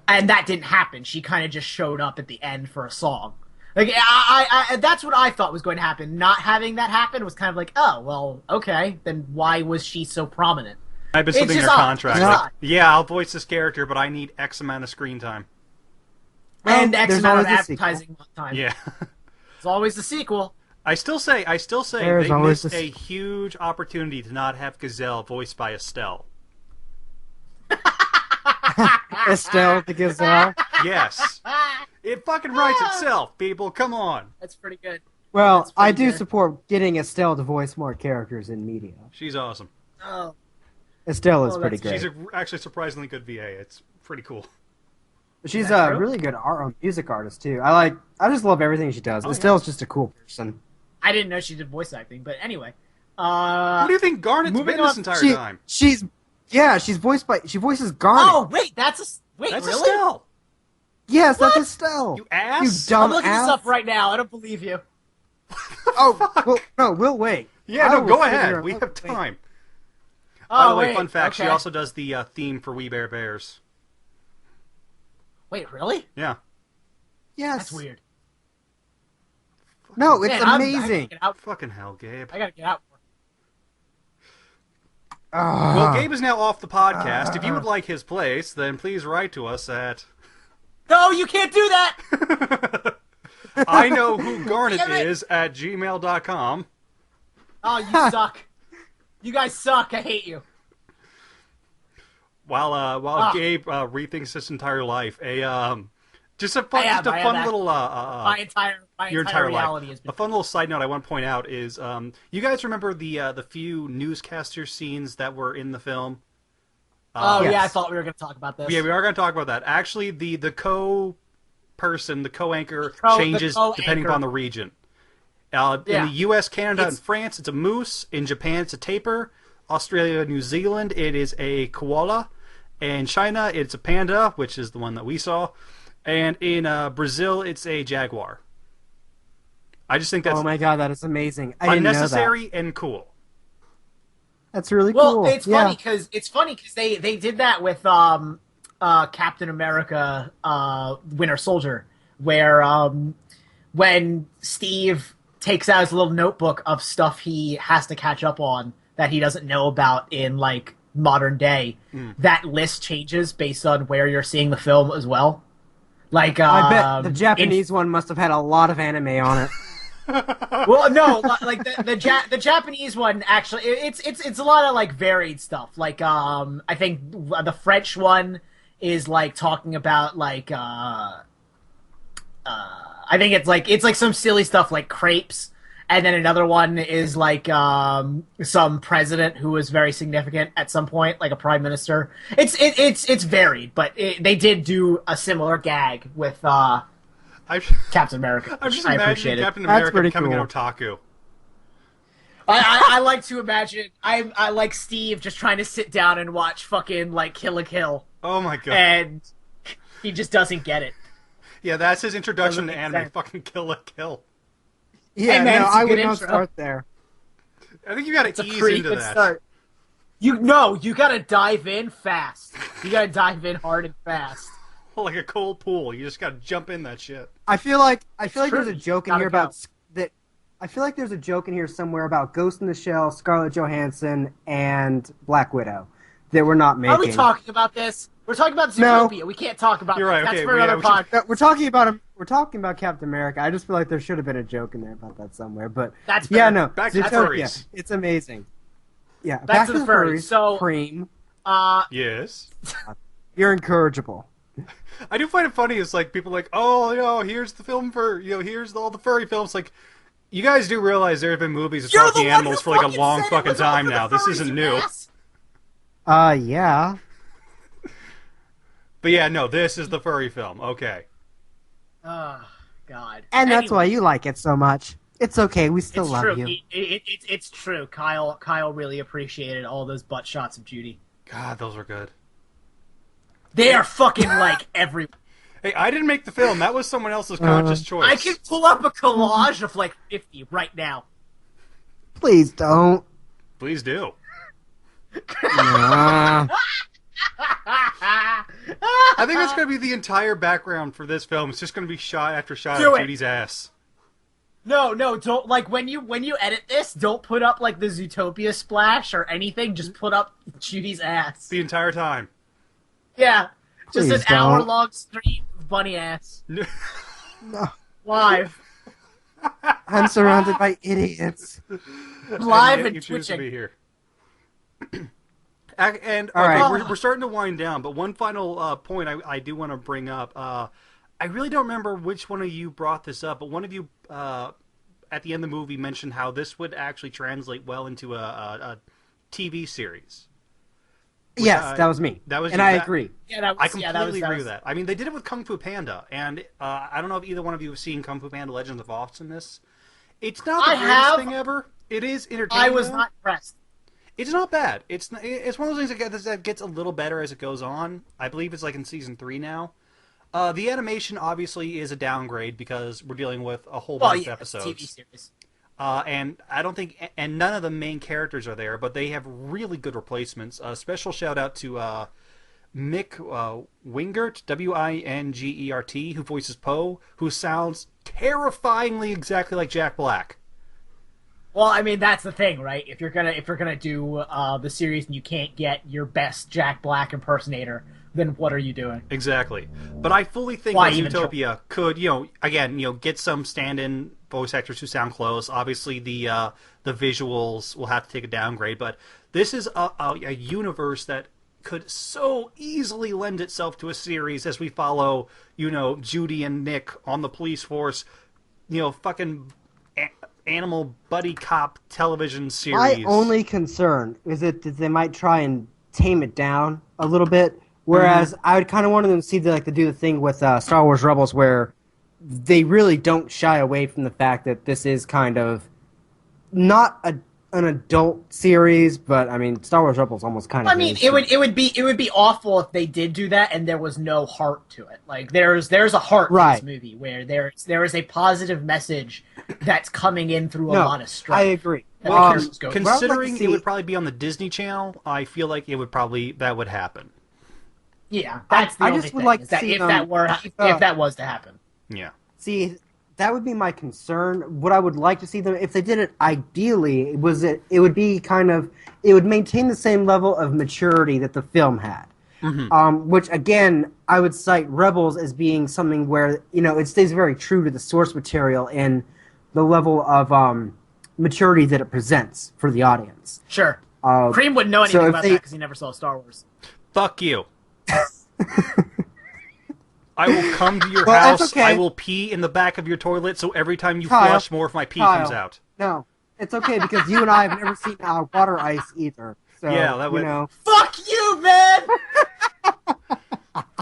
and that didn't happen. She kind of just showed up at the end for a song. Like, I that's what I thought was going to happen. Not having that happen was kind of like, oh well, okay, then why was she so prominent?
I've been
It's
something in
just
their
odd.
contract.
It's
Like,
odd.
yeah, I'll voice this character, but I need X amount of screen time.
And X
there's
amount of
always a sequel.
advertising time.
Yeah.
It's always the sequel.
I still say
There's
they
always
missed
a
a huge opportunity to not have Gazelle voiced by Estelle.
Estelle the Gazelle.
Yes. It fucking writes itself, people. Come on.
That's pretty good.
Well,
That's pretty
I do
good.
support getting Estelle to voice more characters in media.
She's awesome.
Oh,
Estelle is
Oh,
pretty
that's-
great.
She's actually surprisingly good VA. It's pretty cool.
She's
that
a
true?
really good music artist too. I just love everything she does.
Oh, yeah.
Estelle's just a cool person.
I didn't know she did voice acting, but anyway.
What do you think Garnet's
moving
been this
on-
entire time?
She voices Garnet.
Oh wait,
That's
really?
Estelle.
Yes,
What?
that's Estelle.
You ass.
You dumb
I'm looking
ass.
this up right now. I don't believe you.
Oh, well, no, we'll wait.
Yeah,
I
no,
will
go
figure
ahead.
out-
We have
wait.
time.
Oh,
By the way,
wait,
fun fact, she
okay.
also does the theme for We Bare Bears.
Wait, really?
Yeah.
Yes.
That's weird.
No, it's
Man, I
amazing.
gotta get out.
Fucking hell, Gabe.
I gotta get out.
Well, Gabe is now off the podcast. If you would like his place, then please write to us at
No, you can't do that.
I know who Garnet
Damn it.
is at gmail.com.
Oh, you suck. You guys suck. I hate you.
While Gabe rethinks his entire life, just a fun,
I have that.
little
My
your
entire
entire
reality
life.
has been.
A fun little side note I want to point out is you guys remember the few newscaster scenes that were in the film?
Oh
Yes.
yeah, I thought we were gonna talk about this.
Yeah, we are going to talk about that. Actually, the co-person, the co-anchor,
The
changes
co-anchor.
depending upon the region. In
Yeah.
the U.S., Canada, and
It's-
France, it's a moose. In Japan, it's a tapir. Australia, New Zealand, it is a koala. In China, it's a panda, which is the one that we saw. And in Brazil, it's a jaguar. I just think that's
Oh my god, that is amazing. I didn't know that.
unnecessary and cool.
That's really
Well,
cool.
it's
yeah.
funny because they did that with Captain America, Winter Soldier, where when Steve takes out his little notebook of stuff he has to catch up on that he doesn't know about in like modern day, that list changes based on where you're seeing the film as well. Like
I bet the Japanese one must have had a lot of anime on it.
Well, no, like the Japanese one actually, it's a lot of like varied stuff. Like I think the French one is like talking about like I think it's like some silly stuff like crepes, and then another one is like some president who was very significant at some point, like a prime minister. It's varied, but they did do a similar gag with Captain America.
I'm just
I
imagining
appreciate it.
Captain
That's
America
pretty
becoming
cool.
an otaku.
I like to imagine I like Steve just trying to sit down and watch fucking like Kill la Kill,
Oh my god.
and he just doesn't get it.
Yeah, that's his introduction to
Doesn't make
anime.
sense.
Fucking Kill la Kill.
Yeah,
Hey, man,
no,
it's a
I
good
would not
intro.
start there.
I think you gotta
It's a
ease
pretty
into
good
that.
start. You gotta dive in fast. You gotta dive in hard and fast.
Like a cold pool. You just gotta jump in that shit.
I feel like
true.
there's a joke in
Gotta
here
go.
about that. I feel like there's a joke in here somewhere about Ghost in the Shell, Scarlett Johansson, and Black Widow that we're not making.
Are we talking about this? We're talking about
No.
Zootopia. We can't talk about
You're
this.
right,
That's
okay,
for
we-
another
we should-
podcast.
No, we're talking about him. We're talking about Captain America. I just feel like there should have been a joke in there about that somewhere. But
That's
yeah,
fair.
no,
Back to the
Zootopia.
furries.
It's amazing. Yeah,
Back to the furries. So-
Cream,
Yes.
you're incorrigible.
I do find it funny. It's like people are like, oh, here's the film for, here's all the furry films. Like, you guys do realize there have been movies of
You're the
talking
one
animals
who
for like a
fucking
long
said it
fucking
was all
time
for the
now. This
furries,
isn't
you
new.
ass.
Yeah.
But yeah, no, this is the furry film. Okay.
Oh, God.
And that's
Anyway,
why you like it so much. It's okay. We still
it's
love
true.
you.
It's true. Kyle really appreciated all those butt shots of Judy.
God, those were good.
They are fucking like every.
Hey, I didn't make the film. That was someone else's conscious choice.
I can pull up a collage of like 50 right now.
Please don't.
Please do.
Nah.
I think that's going to be the entire background for this film. It's just going to be shot after shot
Do
of
it.
Judy's ass.
No, don't like when you edit this. Don't put up like the Zootopia splash or anything. Just put up Judy's ass.
The entire time.
Yeah, just
Please
an
don't.
hour-long stream of bunny ass
No.
live,
I'm surrounded by idiots.
live
yet
and
you choose to be
twitching.
here. And
All
okay,
right.
we're starting to wind down, but one final point I do want to bring up. I really don't remember which one of you brought this up, but one of you at the end of the movie mentioned how this would actually translate well into a TV series.
Yes, that was me.
That was
and
you.
I
That-
agree.
Yeah, that was,
I completely
that
agree
was,
with that. I mean, they did it with Kung Fu Panda, and I don't know if either one of you have seen Kung Fu Panda: Legends of Awesomeness. It's not the
I
greatest
have.
thing ever. It is entertaining.
I was
though.
not impressed.
It's not bad. It's one of those things that gets a little better as it goes on. I believe it's like in season 3 now. The animation obviously is a downgrade because we're dealing with a whole
Well,
bunch
yeah,
of
it's a
episodes.
TV series.
And I don't think, and none of the main characters are there, but they have really good replacements. Special shout out to Mick Wingert, Wingert, who voices Poe, who sounds terrifyingly exactly like Jack Black.
Well, I mean that's the thing, right? If you're gonna do the series and you can't get your best Jack Black impersonator, then what are you doing?
Exactly. But I fully think
Why
that
even
Zootopia could, get some stand-in voice actors who sound close. Obviously, the visuals will have to take a downgrade, but this is a universe that could so easily lend itself to a series as we follow, Judy and Nick on the police force, fucking animal buddy cop television series.
My only concern is that they might try and tame it down a little bit. Whereas I would kind of want them to see to do the thing with Star Wars Rebels where they really don't shy away from the fact that this is kind of not an adult series, but I mean Star Wars Rebels almost kind of.
I mean, it would be awful if they did do that and there was no heart to it. Like there's a heart
Right.
to this movie where there is a positive message that's coming in through a
No,
lot of strife.
I agree.
That
Well,
makes us go-
considering
see-
it would probably be on the Disney Channel, I feel like that would happen.
Yeah, that's the
I
only
just would
thing,
like
is
to
that
see
if
them-
if that was to happen.
Yeah.
See, that would be my concern. What I would like to see them, if they did it ideally, it would be it would maintain the same level of maturity that the film had. Which again, I would cite Rebels as being something where it stays very true to the source material and the level of maturity that it presents for the audience.
Sure.
Uh,
Cream wouldn't know
so
anything
if
about
they-
that because he never saw Star Wars.
Fuck you. I will come to your
Well, that's
house.
okay.
I will pee in the back of your toilet, so every time you
Kyle,
flush, more of my pee
Kyle.
comes out.
No, it's okay because you and I have never seen water ice either. So
Yeah, that would-
Fuck you, man!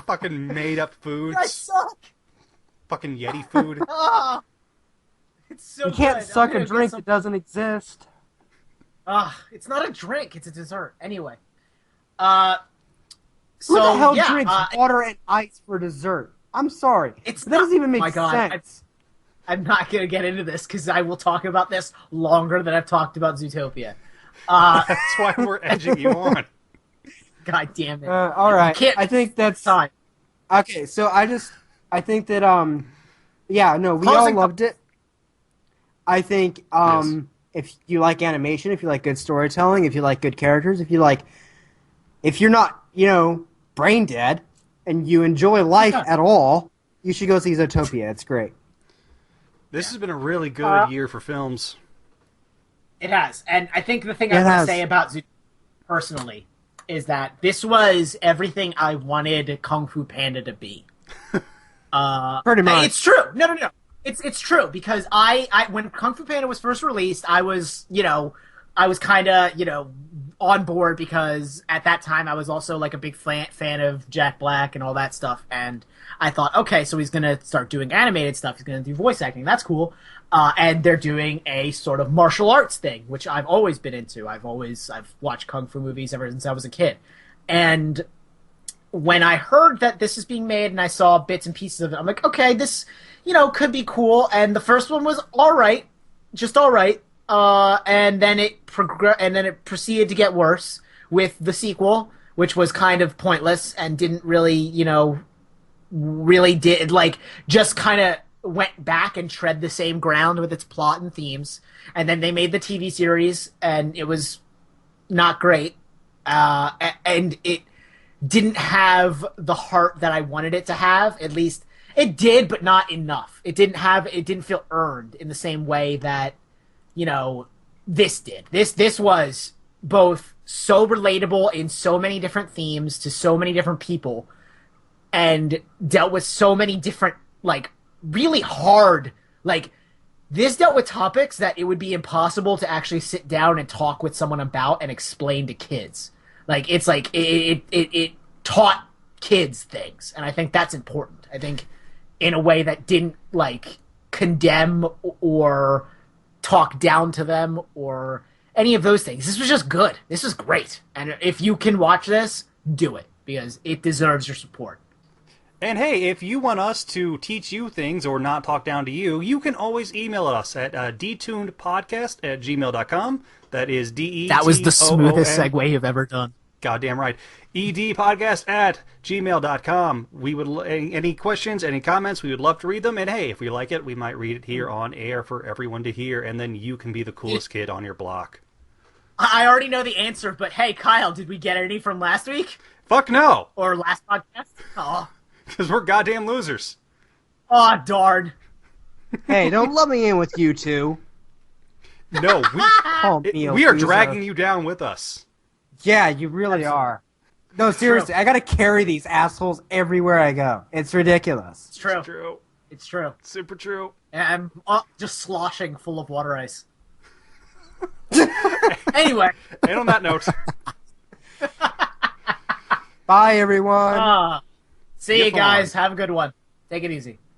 Fucking made up
I
foods.
suck.
Fucking Yeti food.
Ah, it's so
You can't
good.
suck
I'm
a
gonna
drink
get
that doesn't exist.
it's not a drink. It's a dessert. Anyway.
Who the hell
yeah,
drinks water and ice for dessert? I'm sorry.
It's
that doesn't even make
my God,
sense.
I'm not going to get into this because I will talk about this longer than I've talked about Zootopia.
That's why we're edging you on.
God damn it.
All right.
Can't
I think that's
time.
okay. So I think that yeah, no, we
Closing
all loved it. I think
Yes.
if you like animation, if you like good storytelling, if you like good characters, if you're not, brain dead and you enjoy life at all, you should go see Zootopia. It's great.
This has been a really good year for films.
It has. And I think the thing
It
I want
has.
to say about Zootopia personally is that this was everything I wanted Kung Fu Panda to be.
Pretty much.
It's true. No. It's true because I when Kung Fu Panda was first released, I was kind of, on board because at that time I was also like a big fan of Jack Black and all that stuff, and I thought, okay, so he's gonna start doing animated stuff. He's gonna do voice acting. That's cool. And they're doing a sort of martial arts thing, which I've always been into. I've watched kung fu movies ever since I was a kid, and when I heard that this is being made and I saw bits and pieces of it, I'm like, okay, this, could be cool. And the first one was all right, just all right. And then it proceeded to get worse with the sequel, which was kind of pointless and didn't really, just kind of went back and tread the same ground with its plot and themes. And then they made the TV series, and it was not great. And it didn't have the heart that I wanted it to have. At least it did, but not enough. It didn't feel earned in the same way that, this did. This was both so relatable in so many different themes to so many different people, and dealt with so many different, really hard, this dealt with topics that it would be impossible to actually sit down and talk with someone about and explain to kids. It taught kids things, and I think that's important. I think in a way that didn't condemn or talk down to them or any of those things. This was just good. This is great. And if you can watch this, do it because it deserves your support.
And hey, if you want us to teach you things or not talk down to you, you can always email us at DeToonedPodcast@gmail.com. That is DETOON.
That was the smoothest segue you've ever done.
Goddamn right. edpodcast@gmail.com. We would any questions, any comments, we would love to read them. And hey, if we like it, we might read it here on air for everyone to hear, and then you can be the coolest kid on your block.
I already know the answer, but hey, Kyle, did we get any from last week?
Fuck no!
Or last podcast? Oh,
Because we're goddamn losers.
oh darn.
Hey, don't let me in with you two.
No,
Call me a
we are
loser.
dragging you down with us.
Yeah, you really are. No, seriously, I gotta carry these assholes everywhere I go. It's ridiculous.
It's true.
It's true.
It's true.
Super true.
And I'm just sloshing full of water ice. Anyway.
And on that note,
Bye, everyone.
See you
Yep,
guys. Have a good one. Take it easy.